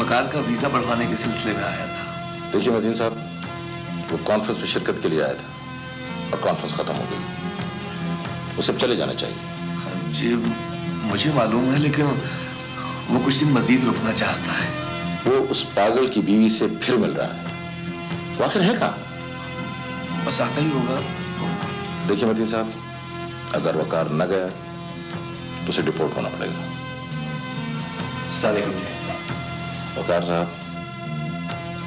वकार का वीजा बढ़वाने के सिलसिले में आया था। देखिए मतीन साहब, वो कॉन्फ्रेंस में शिरकत के लिए आया था और कॉन्फ्रेंस खत्म हो गई। उसे चले जाना चाहिए। जी मुझे मालूम है, लेकिन वो कुछ दिन मजीद रुकना चाहता है। वो उस पागल की बीवी से फिर मिल रहा है। वो आखिर है कहाँ? बस आता ही होगा। देखिए मतीन साहब, अगर वकार न गया तो उसे डिपोर्ट होना पड़ेगा। वकार साहब,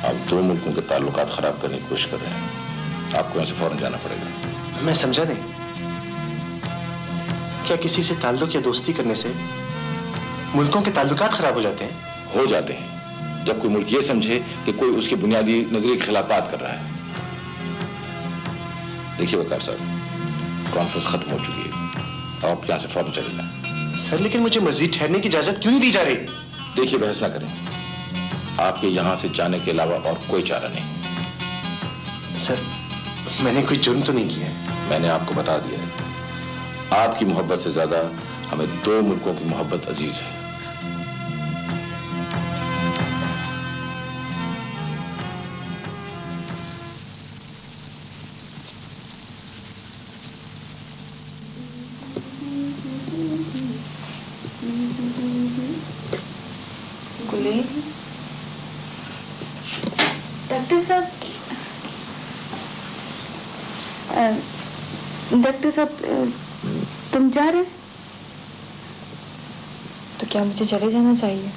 आप दो मुल्कों के ताल्लुकात खराब करने की कोशिश कर रहे हैं। आपको यहाँ से फौरन जाना पड़ेगा। मैं समझा नहीं, क्या किसी से ताल्लुक या दोस्ती करने से मुल्कों के ताल्लुकात खराब हो जाते हैं? हो जाते हैं जब कोई मुल्क ये समझे कि कोई उसके बुनियादी नजरिए के खिलाफ बात कर रहा है। देखिए वकार साहब, कॉन्फ्रेंस खत्म हो चुकी है। आप यहाँ से फौरन चले जाएं। सर लेकिन मुझे मजीद ठहरने की इजाजत क्यों नहीं दी जा रही? देखिए बहस ना करें। आपके यहाँ से जाने के अलावा और कोई चारा नहीं। सर मैंने कोई जुर्म तो नहीं किया है। मैंने आपको बता दिया है, आपकी मोहब्बत से ज्यादा हमें दो मुल्कों की मोहब्बत अजीज है। डॉक्टर साहब, तुम जा रहे? तो क्या मुझे चले जाना चाहिए?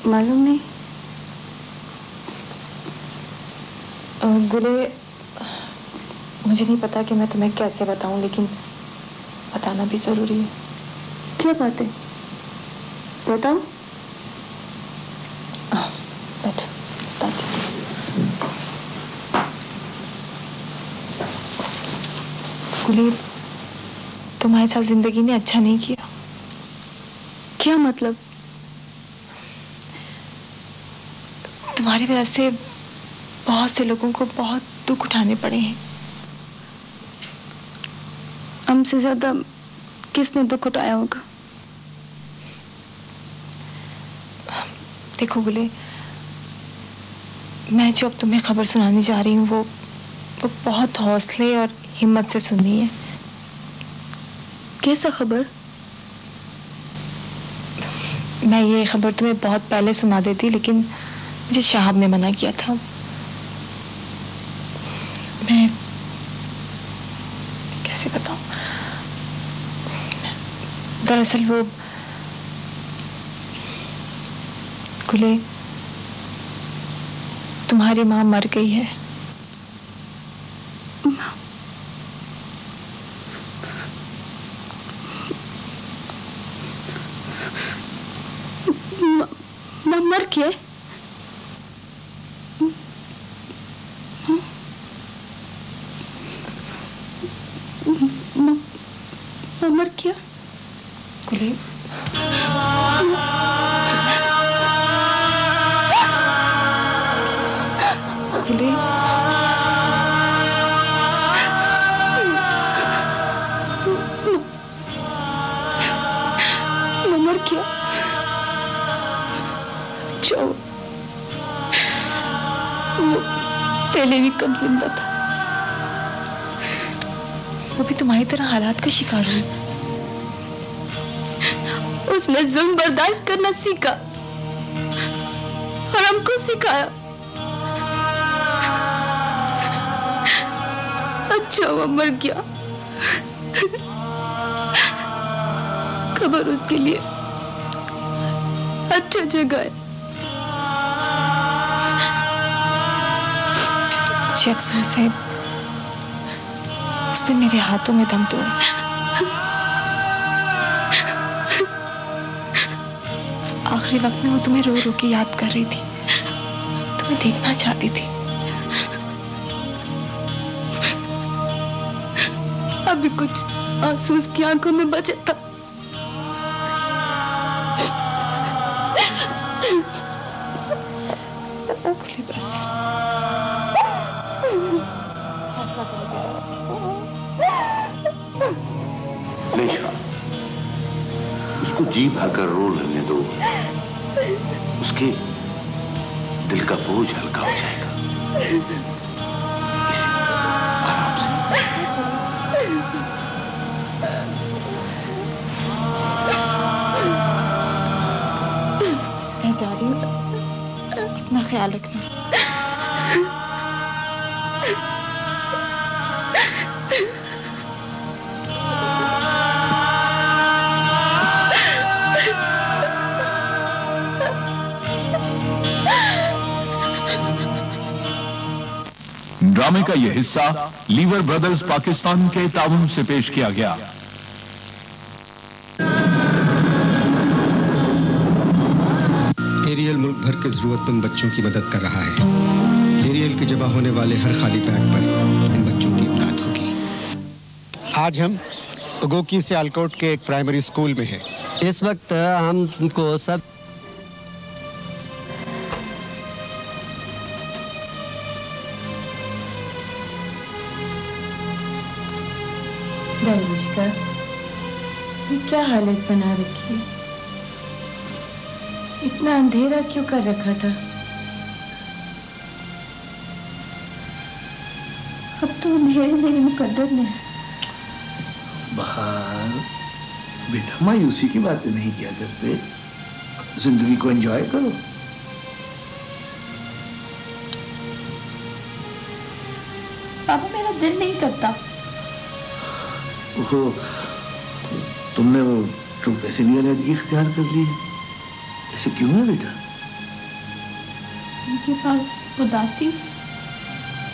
मालूम नहीं। गुले, मुझे नहीं पता कि मैं तुम्हें कैसे बताऊं, लेकिन बताना भी जरूरी है। क्या बात है, बताओ। बैठो, बताती हूँ। गुले, तुम्हारे साथ जिंदगी ने अच्छा नहीं किया। क्या मतलब? तुम्हारी वजह से बहुत से लोगों को बहुत दुख उठाने पड़े हैं। हमसे ज्यादा किसने दुख उठाया होगा? देखो गुले, मैं जो अब तुम्हें खबर सुनाने जा रही हूँ वो बहुत हौसले और हिम्मत से सुननी है। कैसा खबर? मैं ये खबर तुम्हें बहुत पहले सुना देती, लेकिन मुझे शाहब ने मना किया था। मैं कैसे बताऊं? दरअसल वो गुले, तुम्हारी माँ मर गई है। मर के? मर क्या? गुले, गुले, मर क्या? जाओ, वो पहले भी कब जिंदा था। वो भी तुम्हारी तरह हालात का शिकार हुई। उसने जुल्म बर्दाश्त करना सीखा और हमको सिखाया। अच्छा वो मर गया, खबर उसके लिए अच्छा जगह है। मुझे अफसोस है, उसने मेरे हाथों में दम तोड़ा। आखिरी वक्त में वो तुम्हें रो रो के याद कर रही थी, तुम्हें देखना चाहती थी। अभी कुछ आंसू उसकी आंखों में बचा था। बस उसको जी भर कर रो लेने दो। उसके दिल का बोझ हल्का हो जाएगा। इसी आराम से। मैं जा रही हूँ, अपना ख्याल रखना। ड्रामे का यह हिस्सा लीवर ब्रदर्स पाकिस्तान के ताउन से पेश किया गया। एरियल मुल्क भर के जरूरतमंद बच्चों की मदद कर रहा है। एरियल के जमा होने वाले हर खाली बैग पर इन बच्चों की इमदाद होगी। आज हम उगोकी सियालकोट के एक प्राइमरी स्कूल में हैं। इस वक्त हमको सब दरविश का ये क्या हालत बना रखी है? इतना अंधेरा क्यों कर रखा था? अब तो अंधेरे मेरे मुकद्दर में है। बाहर बेटा मायूसी की बातें नहीं किया करते, जिंदगी को एंजॉय करो। पापा मेरा दिल नहीं करता। वो तुमने वो ट्रूपे से भी अलग इख्तियार कर ली है, ऐसे क्यों है बेटा? उनके पास उदासी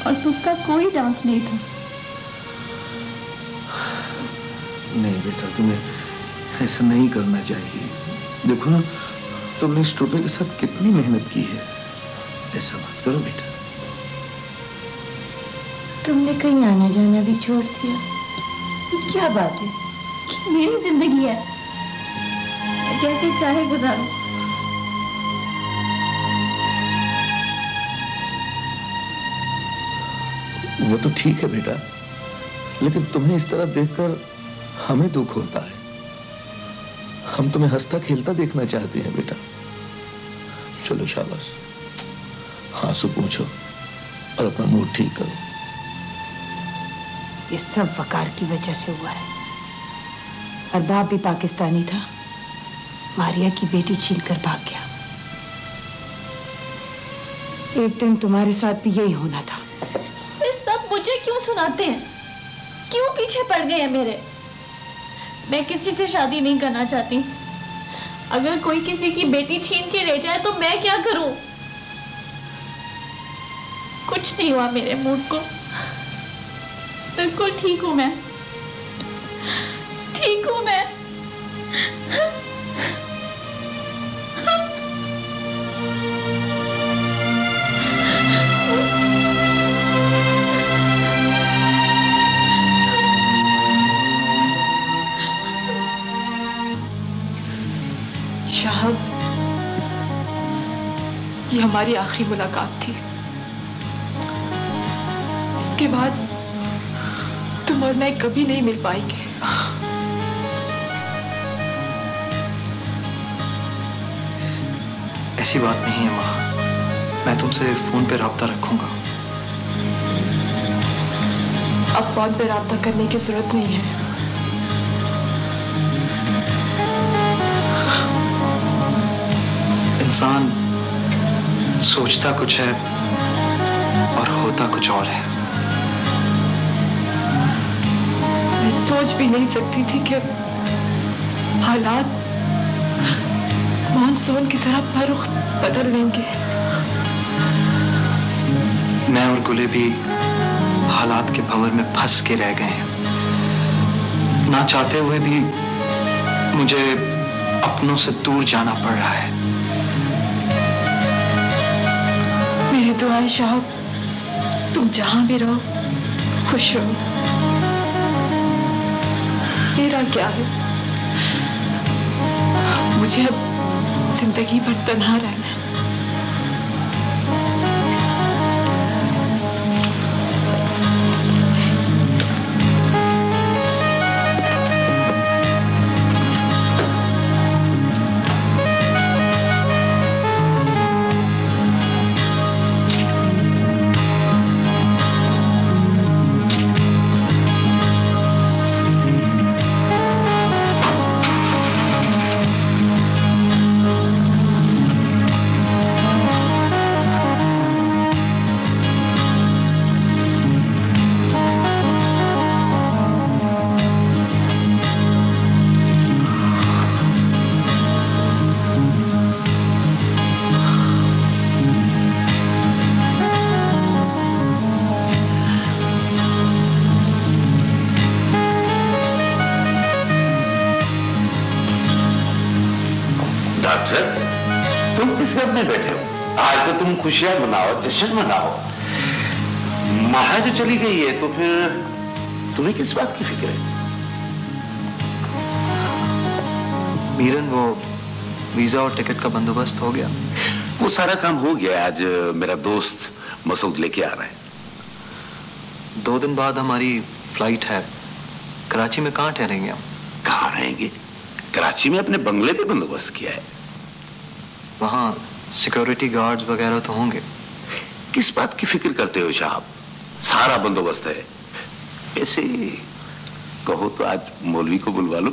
और दुख का कोई डांस नहीं था। नहीं बेटा, तुम्हें ऐसा नहीं करना चाहिए। देखो ना, तुमने इस ट्रूपे के साथ कितनी मेहनत की है। ऐसा मत करो बेटा। तुमने कहीं आना जाना भी छोड़ दिया, क्या बात है? कि मेरी जिंदगी है, जैसे चाहे गुजारो। वो तो ठीक है बेटा, लेकिन तुम्हें इस तरह देखकर हमें दुख होता है। हम तुम्हें हंसता खेलता देखना चाहते हैं बेटा। चलो शाबाश, आंसू पूछो और अपना मूड ठीक करो। ये सब वकार की वजह से हुआ है। और बाप भी पाकिस्तानी था, मारिया की बेटी छीनकर भाग गया। एक दिन तुम्हारे साथ भी यही होना था। ये सब मुझे क्यों सुनाते हैं? क्यों पीछे पड़ गए हैं मेरे? मैं किसी से शादी नहीं करना चाहती। अगर कोई किसी की बेटी छीन के ले जाए तो मैं क्या करूं? कुछ नहीं हुआ मेरे मूड को, बिल्कुल ठीक हूं मैं, ठीक हूं मैं। शाहब, ये हमारी आखिरी मुलाकात थी। इसके बाद तुम और मैं कभी नहीं मिल पाएंगे। ऐसी बात नहीं है माँ, मैं तुमसे फोन पे राब्ता रखूंगा। अब फोन पे राब्ता करने की जरूरत नहीं है। इंसान सोचता कुछ है और होता कुछ और है। मैं सोच भी नहीं सकती थी कि हालात मानसून की तरह अपना रुख बदल लेंगे। मैं और गुले भी हालात के भंवर में फंस के रह गए हैं। ना चाहते हुए भी मुझे अपनों से दूर जाना पड़ रहा है। मेरी दुआएं शाहब, तुम जहां भी रहो खुश रहो। मेरा क्या है, मुझे अब जिंदगी भर तन्हा रहना है। तुम किस घर में बैठे हो? आज तो तुम खुशियां मनाओ, जश्न मनाओ। माया जो चली गई है तो फिर तुम्हें किस बात की फिक्र है? मीरन, वो वीजा और टिकट का बंदोबस्त हो गया? वो सारा काम हो गया। आज मेरा दोस्त मसूद लेके आ रहा है। 2 दिन बाद हमारी फ्लाइट है। कराची में कहाँ ठहरेंगे हम? कहाँ रहेंगे? कराची में अपने बंगले पे बंदोबस्त किया है। वहाँ सिक्योरिटी गार्ड्स वगैरह तो होंगे? किस बात की फिक्र करते हो साहब? सारा बंदोबस्त है। ऐसे कहो तो आज मौलवी को बुलवा लो।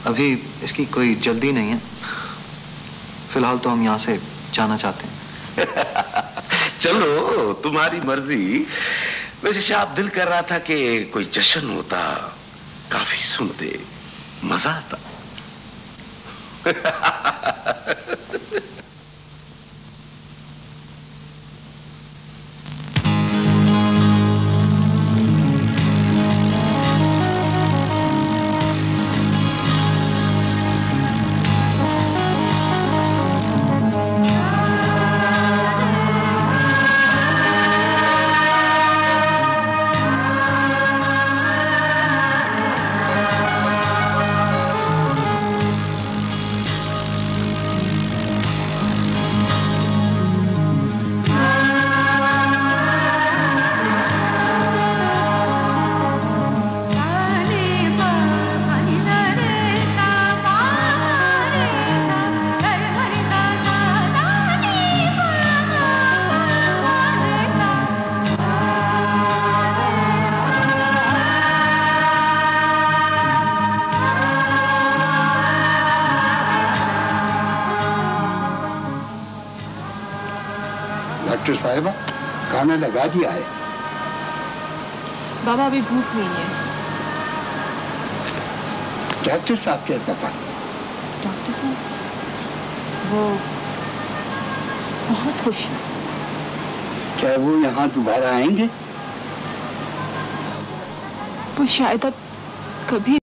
अभी इसकी कोई जल्दी नहीं है। फिलहाल तो हम यहाँ से जाना चाहते हैं। चलो, तुम्हारी मर्जी। वैसे शायद दिल कर रहा था कि कोई जश्न होता, काफी सुनते, मजा आता। डॉक्टर साहिबा, खाना लगा दिया है। बाबा अभी भूख नहीं है। डॉक्टर साहब कैसा था? डॉक्टर साहब वो बहुत खुश है। क्या वो यहाँ दोबारा आएंगे? वो शायद अब कभी